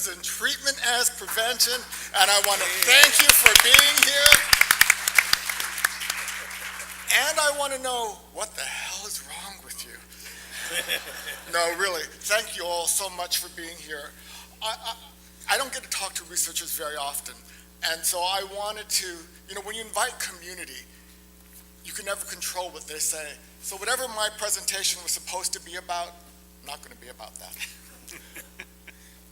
used in treatment as prevention, and I want to thank you for being here. And I want to know what the hell is wrong with you. No, really, thank you all so much for being here. I don't get to talk to researchers very often, and so I wanted to, when you invite community, you can never control what they say. So whatever my presentation was supposed to be about, I'm not going to be about that.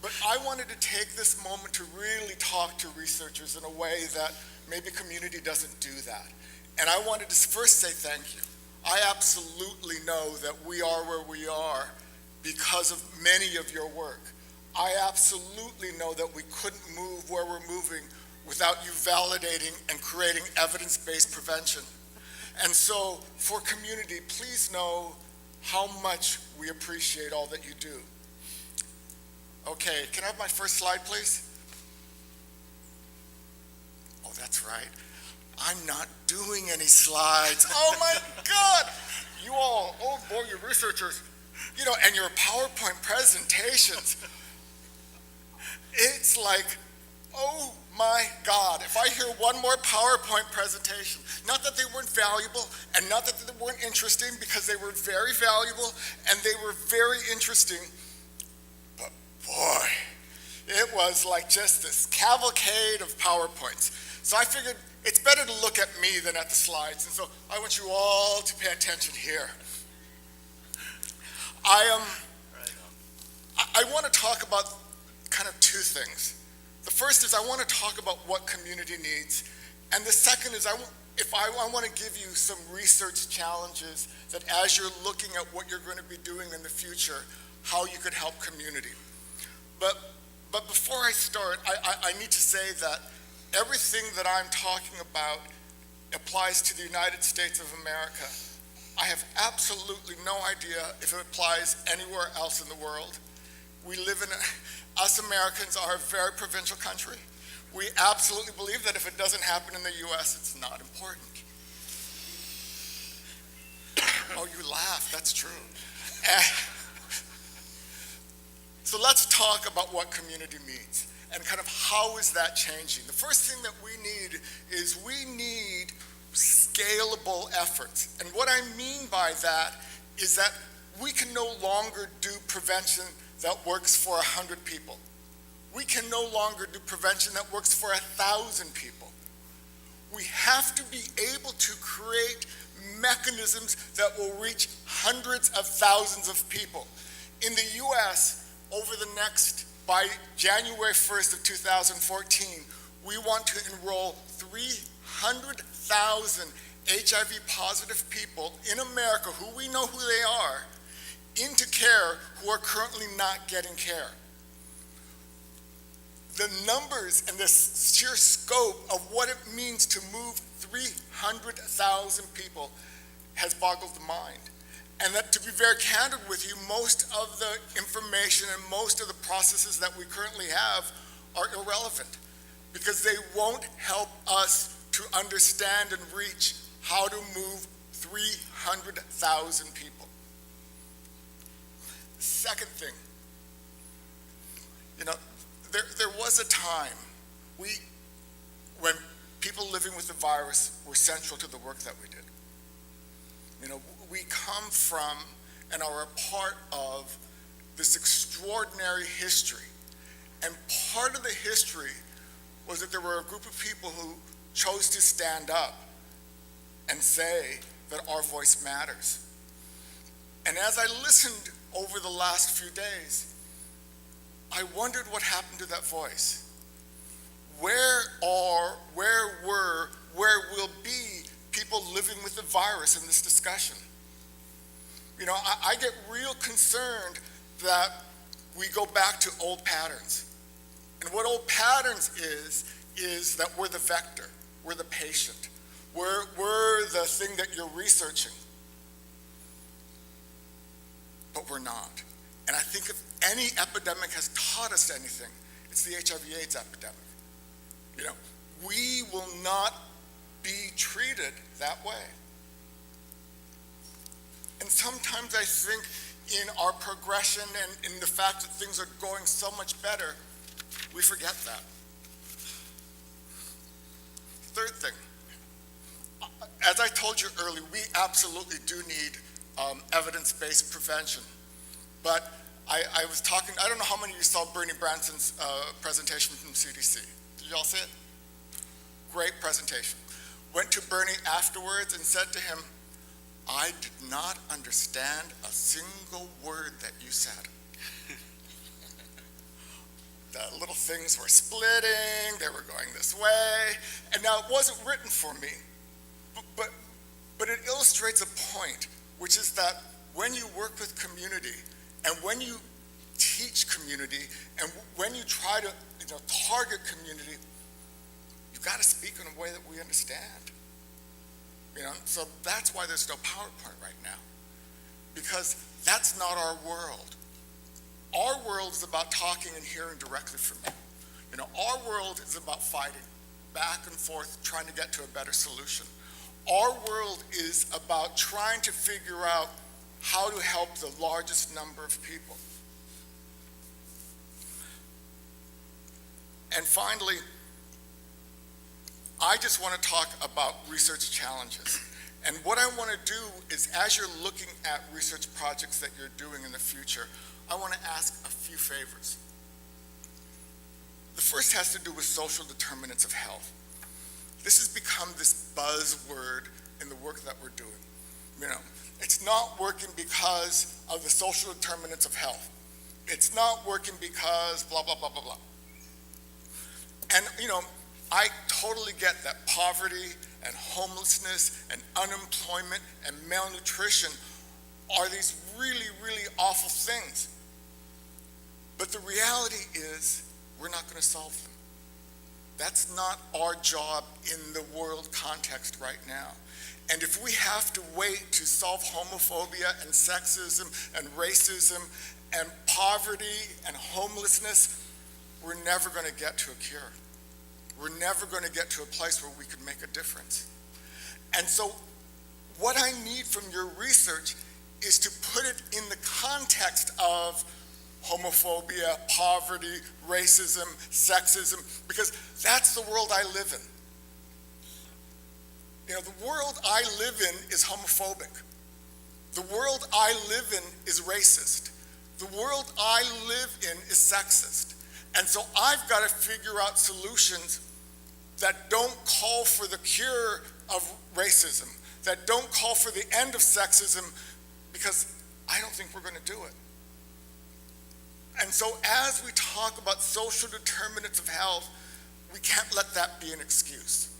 But I wanted to take this moment to really talk to researchers in a way that maybe community doesn't do that. And I wanted to first say thank you. I absolutely know that we are where we are because of many of your work. I absolutely know that we couldn't move where we're moving without you validating and creating evidence-based prevention. And so for community, please know how much we appreciate all that you do. Okay, can I have my first slide, please? Oh, that's right. I'm not doing any slides. Oh my God! You all, oh boy, you researchers, and your PowerPoint presentations. It's like, oh my God, if I hear one more PowerPoint presentation, not that they weren't valuable and not that they weren't interesting, because they were very valuable and they were very interesting, but boy, it was like just this cavalcade of PowerPoints. So I figured it's better to look at me than at the slides, and so I want you all to pay attention here. I want to talk about kind of two things. The first is I want to talk about what community needs, and the second is I want to give you some research challenges that as you're looking at what you're going to be doing in the future, how you could help community. But before I start, I need to say that everything that I'm talking about applies to the United States of America. I have absolutely no idea if it applies anywhere else in the world. We live in, us Americans are a very provincial country. We absolutely believe that if it doesn't happen in the US, it's not important. Oh, you laugh, that's true. So let's talk about what community means and kind of how is that changing. The first thing that we need is we need scalable efforts. And what I mean by that is that we can no longer do prevention that works for 100 people. We can no longer do prevention that works for 1,000 people. We have to be able to create mechanisms that will reach hundreds of thousands of people. In the US, by January 1st of 2014, we want to enroll 300,000 HIV positive people in America, who we know who they are, into care who are currently not getting care. The numbers and the sheer scope of what it means to move 300,000 people has boggled the mind. And that, to be very candid with you, most of the information and most of the processes that we currently have are irrelevant because they won't help us to understand and reach how to move 300,000 people. Second thing, there was a time when people living with the virus were central to the work that we did. We come from and are a part of this extraordinary history. And part of the history was that there were a group of people who chose to stand up and say that our voice matters. And as I listened over the last few days, I wondered what happened to that voice. Where will be people living with the virus in this discussion? I get real concerned that we go back to old patterns. And what old patterns is that we're the vector, we're the patient, we're the thing that you're researching. But we're not. And I think if any epidemic has taught us anything, it's the HIV/AIDS epidemic. We will not be treated that way. And sometimes I think in our progression and in the fact that things are going so much better, We forget that. Third thing, as I told you earlier, we absolutely do need evidence-based prevention. But I was talking, I don't know how many of you saw Bernie Branson's presentation from CDC. Did you all see it? Great presentation. Went to Bernie afterwards and said to him, I did not understand a single word that you said. The little things were splitting, they were going this way, and now it wasn't written for me, but it illustrates a point, which is that when you work with community, and when you teach community, and when you try to target community, you've got to speak in a way that we understand. So that's why there's no PowerPoint right now, because that's not our world. Our world is about talking and hearing directly from you. Our world is about fighting back and forth, trying to get to a better solution. Our world is about trying to figure out how to help the largest number of people. And finally, I just want to talk about research challenges. And what I want to do is, as you're looking at research projects that you're doing in the future, I want to ask a few favors. The first has to do with social determinants of health. This has become this buzzword in the work that we're doing. It's not working because of the social determinants of health. It's not working because blah, blah, blah, blah, blah. And, I totally get that poverty and homelessness and unemployment and malnutrition are these really, really awful things. But the reality is, we're not going to solve them. That's not our job in the world context right now. And if we have to wait to solve homophobia and sexism and racism and poverty and homelessness, we're never going to get to a cure. We're never going to get to a place where we can make a difference. And so what I need from your research is to put it in the context of homophobia, poverty, racism, sexism, because that's the world I live in. The world I live in is homophobic. The world I live in is racist. The world I live in is sexist. And so I've got to figure out solutions that don't call for the cure of racism, that don't call for the end of sexism, because I don't think we're going to do it. And so as we talk about social determinants of health, we can't let that be an excuse.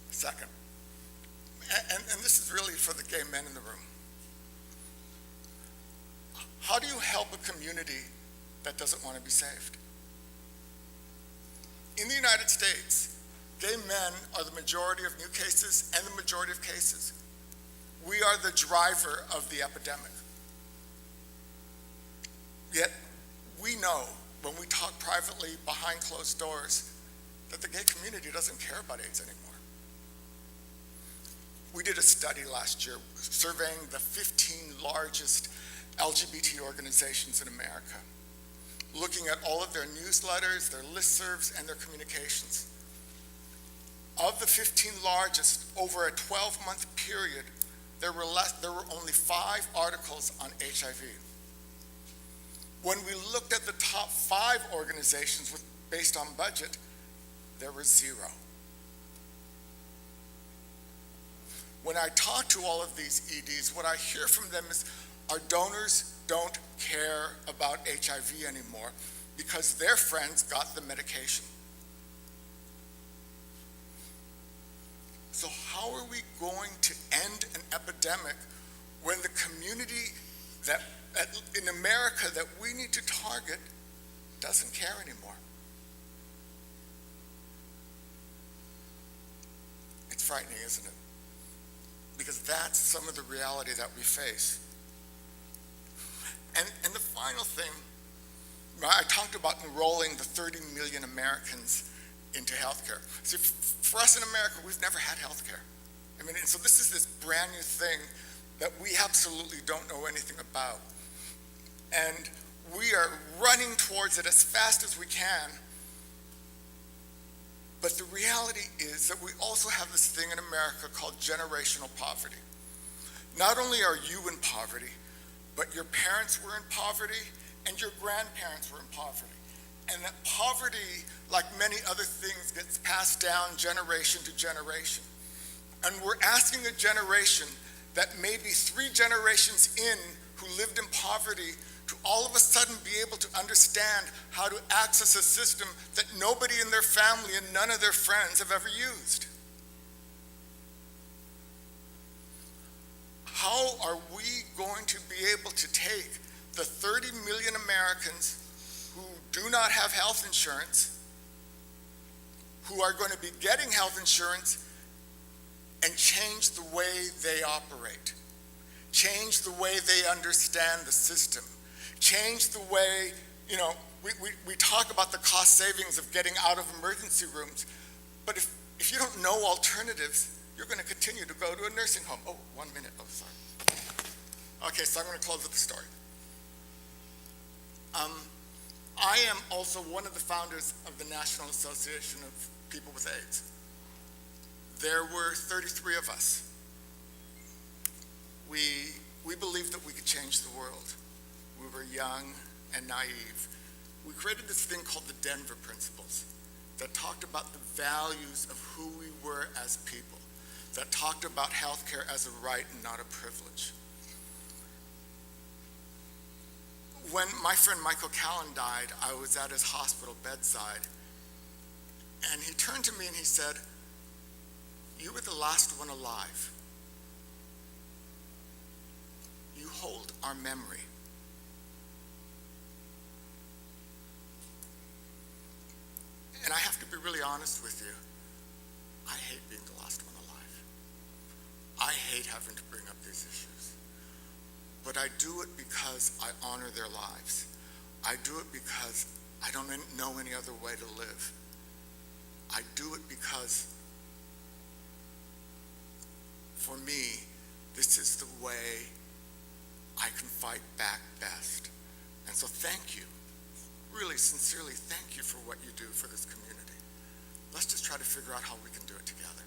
Second, and this is really for the gay men in the room. How do you help a community that doesn't want to be saved? In the United States, gay men are the majority of new cases and the majority of cases. We are the driver of the epidemic. Yet, we know when we talk privately behind closed doors that the gay community doesn't care about AIDS anymore. We did a study last year surveying the 15 largest LGBT organizations in America, looking at all of their newsletters, their listservs, and their communications. Of the 15 largest, over a 12-month period, there were only 5 articles on HIV. When we looked at the top 5 organizations based on budget, there were 0. When I talk to all of these EDs, what I hear from them is our donors don't care about HIV anymore because their friends got the medication. So how are we going to end an epidemic when the community that in America that we need to target doesn't care anymore? It's frightening, isn't it? Because that's some of the reality that we face. And the final thing, I talked about enrolling the 30 million Americans into healthcare. See, for us in America, we've never had healthcare. I mean, and so this is this brand new thing that we absolutely don't know anything about. And we are running towards it as fast as we can. But the reality is that we also have this thing in America called generational poverty. Not only are you in poverty, but your parents were in poverty and your grandparents were in poverty. And that poverty, like many other things, gets passed down generation to generation. And we're asking a generation that maybe 3 generations in who lived in poverty to all of a sudden be able to understand how to access a system that nobody in their family and none of their friends have ever used. How are we going to be able to take the 30 million Americans who do not have health insurance, who are going to be getting health insurance, and change the way they operate, change the way they understand the system, change the way, we talk about the cost savings of getting out of emergency rooms, but if you don't know alternatives, you're going to continue to go to a nursing home. Oh, 1 minute, oh, sorry. Okay, so I'm going to close with the story. I am also one of the founders of the National Association of People with AIDS. There were 33 of us. We believed that we could change the world. We were young and naive. We created this thing called the Denver Principles that talked about the values of who we were as people, that talked about healthcare as a right and not a privilege. When my friend Michael Callan died, I was at his hospital bedside, and he turned to me and he said, "You were the last one alive. You hold our memory." And I have to be really honest with you. I hate being the last one alive. I hate having to bring up these issues. But I do it because I honor their lives. I do it because I don't know any other way to live. I do it because, for me, this is the way I can fight back best. And so thank you. Really, sincerely, thank you for what you do for this community. Let's just try to figure out how we can do it together.